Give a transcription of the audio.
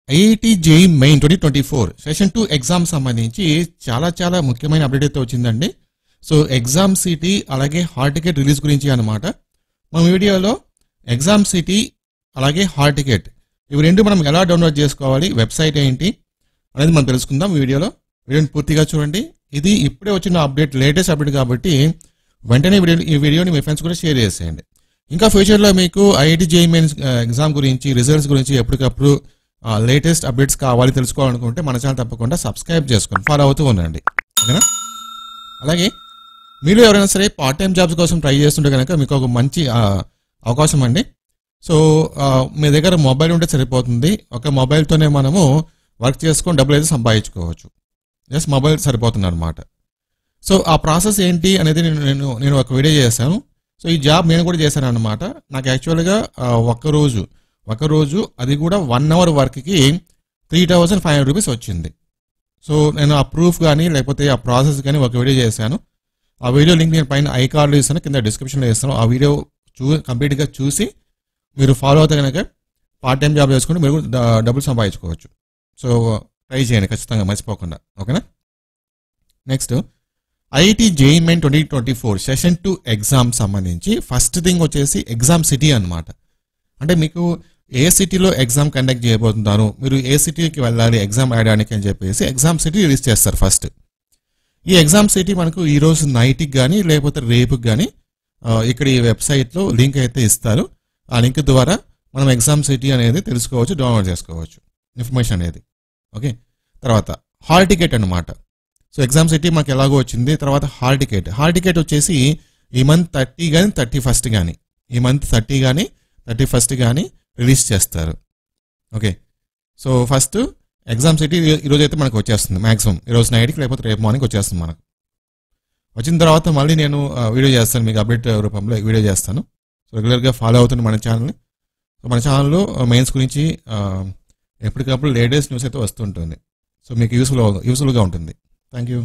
IIT JEE main 2024 session 2 exam సంబంధించి చాలా ముఖ్యమైన అప్డేట్ అయితే వచ్చిందండి. సో ఎగ్జామ్ సిటీ అలాగే హాల్ టికెట్ రిలీజ్ గురించి అన్నమాట. మన వీడియోలో ఎగ్జామ్ సిటీ అలాగే హాల్ టికెట్ ఇవి రెండు మనం ఎలా డౌన్లోడ్ చేసుకోవాలి, వెబ్సైట్ ఏంటి అనేది మనం తెలుసుకుందాం వీడియోలో. వీడియోని పూర్తిగా చూడండి. ఇది ఇప్పుడే వచ్చిన అప్డేట్, లేటెస్ట్ అప్డేట్ కాబట్టి వెంటనే ఈ వీడియోని మీ ఫ్రెండ్స్ కూడా షేర్ చేసేయండి. ఇంకా ఫ్యూచర్లో మీకు ఐఐటి జేఈఈ మెయిన్స్ ఎగ్జామ్ గురించి, రిజల్ట్స్ గురించి ఎప్పటికప్పుడు లేటెస్ట్ అప్డేట్స్ కావాలి తెలుసుకోవాలనుకుంటే మన ఛానల్ తప్పకుండా సబ్స్క్రైబ్ చేసుకొని ఫాలో అవుతూ ఉండండి, ఓకేనా? అలాగే మీరు ఎవరైనా సరే పార్ట్ టైం జాబ్స్ కోసం ట్రై చేస్తుంటే కనుక మీకు ఒక మంచి అవకాశం అండి. సో మీ దగ్గర మొబైల్ ఉంటే సరిపోతుంది. ఒక మొబైల్తోనే మనము వర్క్ చేసుకొని డబ్బులు అయితే సంపాదించుకోవచ్చు. జస్ట్ మొబైల్ సరిపోతుంది అనమాట. సో ఆ ప్రాసెస్ ఏంటి అనేది నేను ఒక వీడియో చేశాను. సో ఈ జాబ్ నేను కూడా చేశాను అనమాట. నాకు యాక్చువల్గా ఒక రోజు అది కూడా 1 అవర్ వర్క్కి 3,500 రూపీస్ వచ్చింది. సో నేను ఆ ప్రూఫ్ కానీ లేకపోతే ఆ ప్రాసెస్ కానీ ఒక వీడియో చేశాను. ఆ వీడియో లింక్ నేను పైన ఐ కార్డులో ఇస్తాను, కింద డిస్క్రిప్షన్లో ఇస్తాను. ఆ వీడియో కంప్లీట్గా చూసి మీరు ఫాలో అవుతే కనుక పార్ట్ టైం జాబ్ చేసుకుంటే మీరు డబ్బులు సంపాదించుకోవచ్చు. సో ట్రై చేయండి ఖచ్చితంగా, మర్చిపోకుండా, ఓకేనా? Next IIT JEE main 2024 session 2 exam సంబంధించి ఫస్ట్ థింగ్ వచ్చేసి ఎగ్జామ్ సిటీ అన్నమాట. అంటే మీకు ఏ సిటీలో ఎగ్జామ్ కండక్ట్ చేయబోతున్నారు, మీరు ఏ సిటీకి వెళ్ళాలి ఎగ్జామ్ రాయడానికి అని చెప్పేసి ఎగ్జామ్ సిటీ రిలీజ్ చేస్తారు ఫస్ట్. ఈ ఎగ్జామ్ సిటీ మనకు ఈరోజు నైట్కి కానీ లేకపోతే రేపుకి కానీ ఇక్కడ ఈ వెబ్సైట్లో లింక్ అయితే ఇస్తారు. ఆ లింక్ ద్వారా మనం ఎగ్జామ్ సిటీ అనేది తెలుసుకోవచ్చు, డౌన్లోడ్ చేసుకోవచ్చు ఇన్ఫర్మేషన్ అనేది, ఓకే? తర్వాత హాల్ టికెట్ అన్నమాట. సో ఎగ్జామ్ సిటీ మాకు ఎలాగో వచ్చింది. తర్వాత హాల్ టికెట్ వచ్చేసి ఈ మంత్ 30 కానీ 31 కానీ, ఈ మంత్ 30 కానీ 31 కానీ రిలీజ్ చేస్తారు, okay? So first exam city ఈరోజు అయితే మనకు వచ్చేస్తుంది, మ్యాక్సిమం ఈరోజు నైట్కి లేకపోతే రేపు మార్నింగ్ వచ్చేస్తుంది మనకు. వచ్చిన తర్వాత మళ్ళీ నేను వీడియో చేస్తాను, మీకు అప్డేట్ రూపంలో వీడియో చేస్తాను. సో రెగ్యులర్గా ఫాలో అవుతుంది మన ఛానల్ని. సో మన ఛానల్లో మెయిన్స్ గురించి ఎప్పటికప్పుడు లేటెస్ట్ న్యూస్ అయితే వస్తుంటుంది. సో మీకు యూస్ఫుల్గా ఉంటుంది. Thank you.